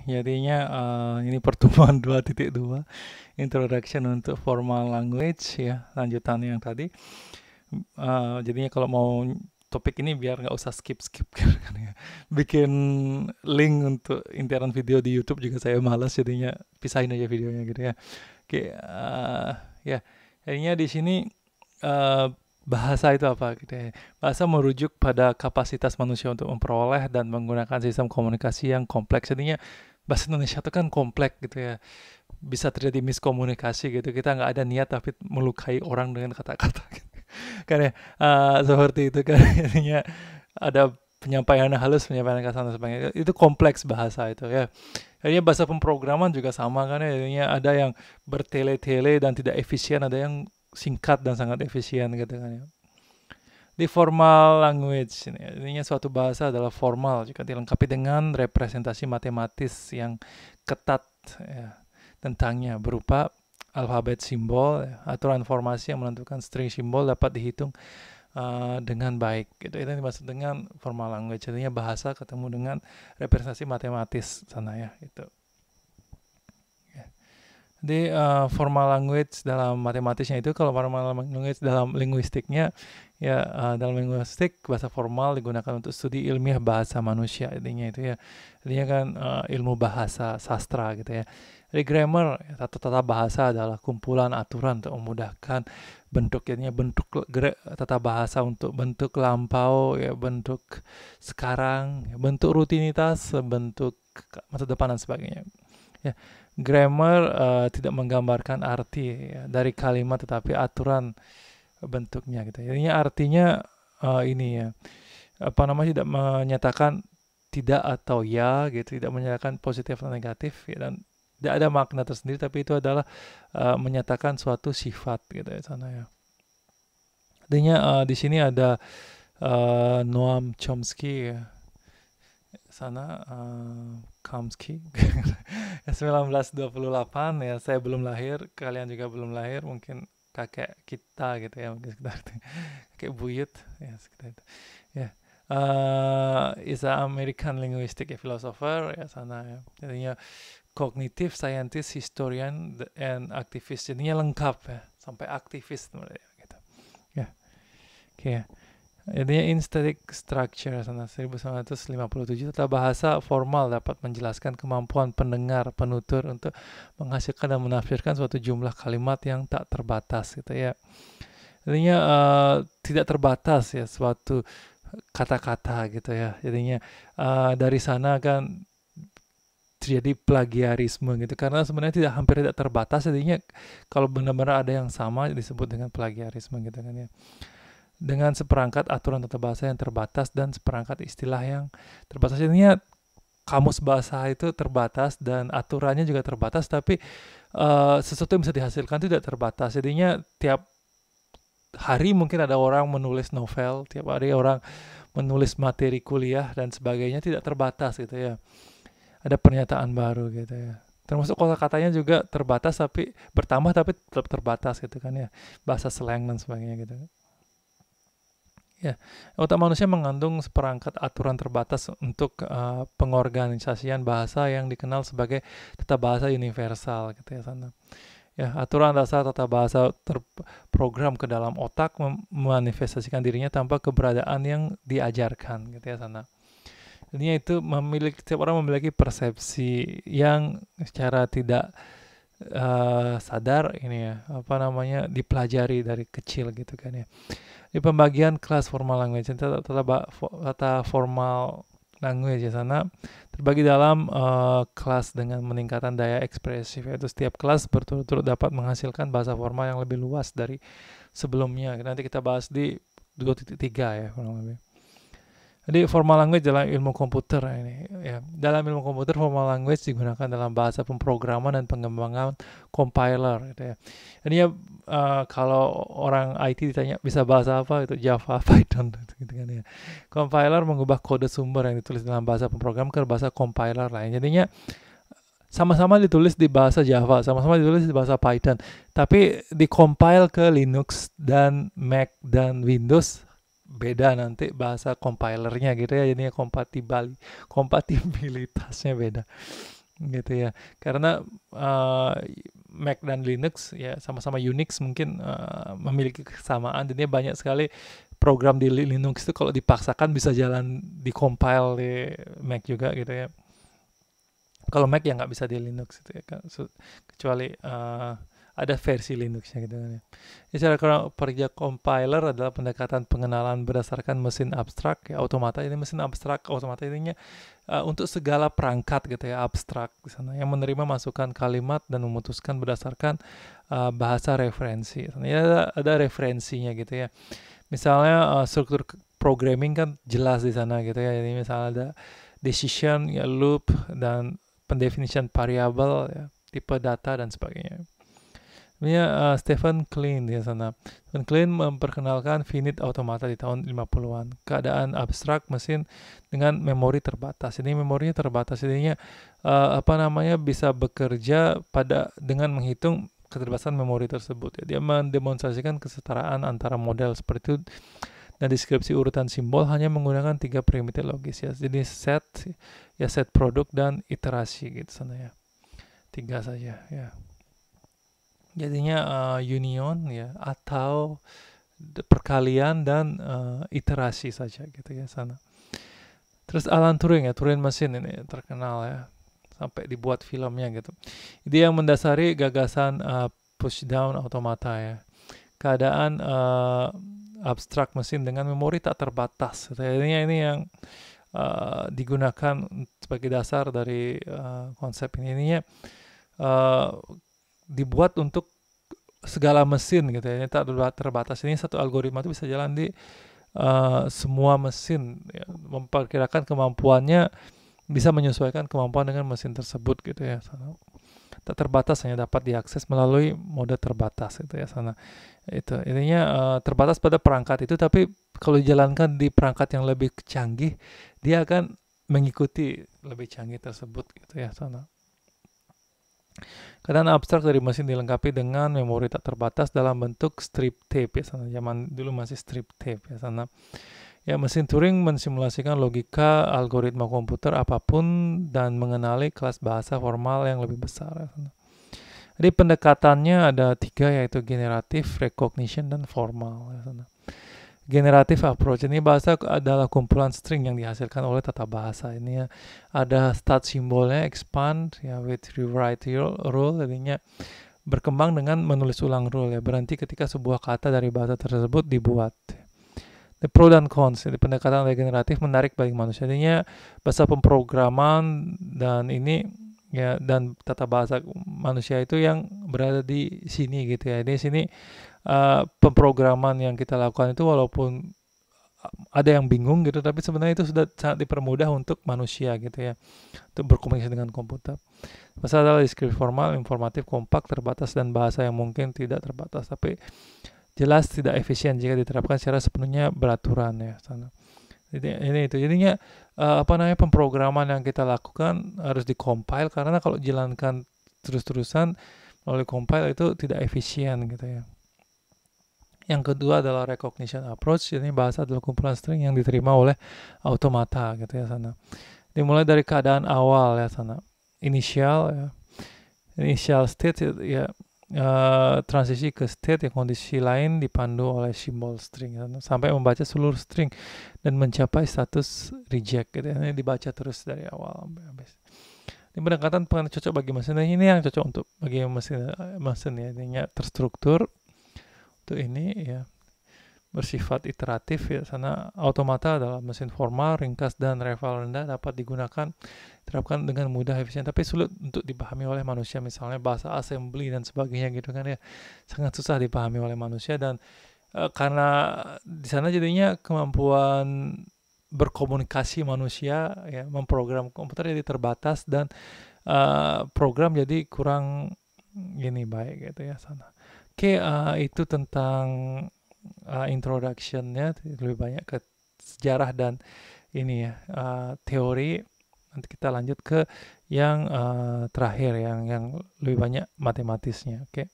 Jadinya ini pertemuan 2.2 introduction untuk formal language ya, lanjutan yang tadi. Jadinya kalau mau topik ini biar nggak usah skip-skip kan ya. Bikin link untuk intiran video di YouTube juga saya malas, jadinya pisahin aja videonya gitu ya. Oke, ya. Jadinya di sini bahasa itu apa gitu ya. Bahasa merujuk pada kapasitas manusia untuk memperoleh dan menggunakan sistem komunikasi yang kompleks. Jadinya bahasa Indonesia itu kan kompleks gitu ya. Bisa terjadi miskomunikasi gitu. Kita nggak ada niat tapi melukai orang dengan kata-kata gitu. Kan ya, seperti itu kan. Jadinya ada penyampaian halus, penyampaian kasar dan sebagainya. Itu kompleks bahasa itu ya. Jadinya bahasa pemrograman juga sama kan ya. Jadinya ada yang bertele-tele dan tidak efisien, ada yang singkat dan sangat efisien gitu kan ya. Di formal language, ini suatu bahasa adalah formal jika dilengkapi dengan representasi matematis yang ketat ya, tentangnya berupa alfabet simbol, ya, aturan formasi yang menentukan string simbol dapat dihitung dengan baik. Gitu. Itu yang dimaksud dengan formal language. Jadinya bahasa ketemu dengan representasi matematis sana ya. Itu. Jadi formal language dalam matematisnya itu, kalau formal language dalam linguistiknya ya, dalam linguistik bahasa formal digunakan untuk studi ilmiah bahasa manusia, intinya itu ya. Intinya kan ilmu bahasa sastra gitu ya. Jadi grammar, tata bahasa adalah kumpulan aturan untuk memudahkan bentuknya, bentuk tata bahasa untuk bentuk lampau ya, bentuk sekarang, bentuk rutinitas, bentuk masa depan dan sebagainya. Ya, grammar tidak menggambarkan arti ya, dari kalimat, tetapi aturan bentuknya gitu. Jadinya artinya ini ya, apa namanya, tidak menyatakan tidak atau ya gitu, tidak menyatakan positif atau negatif ya, dan tidak ada makna tersendiri, tapi itu adalah menyatakan suatu sifat gitu ya sana ya. Artinya di sini ada Noam Chomsky ya, sana Kamsky 1928 ya, saya belum lahir, kalian juga belum lahir, mungkin kakek kita gitu ya, mungkin sekitar itu, kakek buyut ya sekitar itu ya. Is a American linguistic philosopher ya sana ya, jadinya cognitive scientist, historian and activist, jadinya lengkap ya, sampai aktivis gitu ya. Oke. Jadinya in static structure sana 1957, tata bahasa formal dapat menjelaskan kemampuan pendengar penutur untuk menghasilkan dan menafsirkan suatu jumlah kalimat yang tak terbatas gitu ya. Jadinya tidak terbatas ya suatu kata-kata gitu ya. Jadinya dari sana kan terjadi plagiarisme gitu, karena sebenarnya hampir tidak terbatas, jadinya kalau benar-benar ada yang sama disebut dengan plagiarisme gitu kan ya. Dengan seperangkat aturan tata bahasa yang terbatas dan seperangkat istilah yang terbatas. Jadinya kamus bahasa itu terbatas dan aturannya juga terbatas, tapi sesuatu yang bisa dihasilkan itu tidak terbatas. Jadinya tiap hari mungkin ada orang menulis novel, tiap hari orang menulis materi kuliah dan sebagainya, tidak terbatas gitu ya. Ada pernyataan baru gitu ya. Termasuk kata-katanya juga terbatas, tapi bertambah tapi tetap terbatas gitu kan ya. Bahasa slang dan sebagainya gitu. Ya, otak manusia mengandung seperangkat aturan terbatas untuk pengorganisasian bahasa yang dikenal sebagai tata bahasa universal gitu ya sana. Ya, aturan dasar tata bahasa terprogram ke dalam otak memanifestasikan dirinya tanpa keberadaan yang diajarkan gitu ya sana. Jadinya itu setiap orang memiliki persepsi yang secara tidak sadar ini ya, apa namanya, dipelajari dari kecil gitu kan ya. Di pembagian kelas formal language, tata formal language di sana terbagi dalam kelas dengan meningkatan daya ekspresif, yaitu setiap kelas berturut-turut dapat menghasilkan bahasa formal yang lebih luas dari sebelumnya. Nanti kita bahas di 2.3 ya kurang lebih. Jadi formal language dalam ilmu komputer ini ya. Dalam ilmu komputer, formal language digunakan dalam bahasa pemrograman dan pengembangan compiler gitu ya. Jadi ya kalau orang IT ditanya bisa bahasa apa, itu Java, Python gitu kan ya. Compiler mengubah kode sumber yang ditulis dalam bahasa pemrogram ke bahasa compiler lain. Jadinya sama-sama ditulis di bahasa Java, sama-sama ditulis di bahasa Python, tapi di-compile ke Linux dan Mac dan Windows beda nanti bahasa compilernya gitu ya, jadinya kompatibilitasnya beda gitu ya. Karena uh, Mac dan Linux ya sama-sama Unix mungkin memiliki kesamaan, dan dia banyak sekali program di Linux itu kalau dipaksakan bisa jalan di compile di Mac juga gitu ya. Kalau Mac ya nggak bisa di Linux itu ya kan, kecuali ada versi Linuxnya gitu kan ya. Cara kerja compiler adalah pendekatan pengenalan berdasarkan mesin abstrak ya, automata. Ini mesin abstrak automata ininya untuk segala perangkat gitu ya, abstrak di sana, yang menerima masukan kalimat dan memutuskan berdasarkan bahasa referensi. Ya, ada referensinya gitu ya. Misalnya struktur programming kan jelas di sana gitu ya. Ini misalnya ada decision ya, loop, dan pendefinisian variabel ya, tipe data dan sebagainya. Ini Stephen Klein di sana. Stephen Klein memperkenalkan finite automata di tahun 50-an. Keadaan abstrak mesin dengan memori terbatas. Ini memorinya terbatas. Jadinya bisa bekerja dengan menghitung keterbatasan memori tersebut. Dia mendemonstrasikan kesetaraan antara model seperti itu dan deskripsi urutan simbol hanya menggunakan 3 primitif logis ya. Jadi set produk dan iterasi gitu sana ya. 3 saja ya. Jadinya union ya, atau perkalian dan iterasi saja gitu ya sana. Terus Alan Turing ya, Turing mesin ini terkenal ya, sampai dibuat filmnya gitu. Dia yang mendasari gagasan push down automata ya. Keadaan abstrak mesin dengan memori tak terbatas. Ini yang digunakan sebagai dasar dari konsep ini. Ininya dibuat untuk segala mesin gitu ya. Ini tak terbatas. Ini satu algoritma itu bisa jalan di semua mesin ya. Memperkirakan kemampuannya bisa menyesuaikan kemampuan dengan mesin tersebut gitu ya. Tak terbatas hanya dapat diakses melalui mode terbatas itu ya sana. Itu intinya terbatas pada perangkat itu, tapi kalau dijalankan di perangkat yang lebih canggih, dia akan mengikuti lebih canggih tersebut gitu ya sana. Keadaan abstrak dari mesin dilengkapi dengan memori tak terbatas dalam bentuk strip tape ya sana. Zaman dulu masih strip tape ya sana. Ya, mesin Turing mensimulasikan logika algoritma komputer apapun dan mengenali kelas bahasa formal yang lebih besar ya sana. Jadi pendekatannya ada 3, yaitu generatif, recognition, dan formal ya sana. Generative approach ini bahasa adalah kumpulan string yang dihasilkan oleh tata bahasa. Ini ya, ada start simbolnya, expand ya, with rewrite rule, jadinya berkembang dengan menulis ulang rule ya, berhenti ketika sebuah kata dari bahasa tersebut dibuat. The pro dan cons, jadi pendekatan regeneratif menarik bagi manusia. Jadinya bahasa pemrograman dan ini ya, dan tata bahasa manusia itu yang berada di sini gitu ya. Di sini pemrograman yang kita lakukan itu walaupun ada yang bingung gitu, tapi sebenarnya itu sudah sangat dipermudah untuk manusia gitu ya, untuk berkomunikasi dengan komputer. Bahasa adalah deskripsi formal, informatif, kompak, terbatas, dan bahasa yang mungkin tidak terbatas, tapi jelas tidak efisien jika diterapkan secara sepenuhnya beraturan ya sana. Jadi ini itu jadinya pemrograman yang kita lakukan harus dikompil, karena kalau jalankan terus-terusan melalui compile itu tidak efisien gitu ya. Yang kedua adalah recognition approach. Ini bahasa adalah kumpulan string yang diterima oleh automata gitu ya sana. Dimulai dari keadaan awal ya sana. Initial state ya, transisi ke state yang kondisi lain dipandu oleh simbol string ya, sampai membaca seluruh string dan mencapai status reject gitu ya. Ini dibaca terus dari awal sampai habis. Ini pendekatan cocok bagi mesin. Ini yang cocok untuk bagi mesin ya. Ini terstruktur. Ini ya bersifat iteratif ya sana. Automata adalah mesin formal, ringkas, dan level rendah, dapat diterapkan dengan mudah, efisien, tapi sulit untuk dipahami oleh manusia. Misalnya bahasa assembly dan sebagainya gitu kan ya, sangat susah dipahami oleh manusia. Dan karena di sana jadinya kemampuan berkomunikasi manusia ya, memprogram komputer jadi terbatas, dan program jadi kurang baik gitu ya sana. Oke, itu tentang introduction-nya, lebih banyak ke sejarah dan ini ya, teori. Nanti kita lanjut ke yang terakhir yang lebih banyak matematisnya. Oke.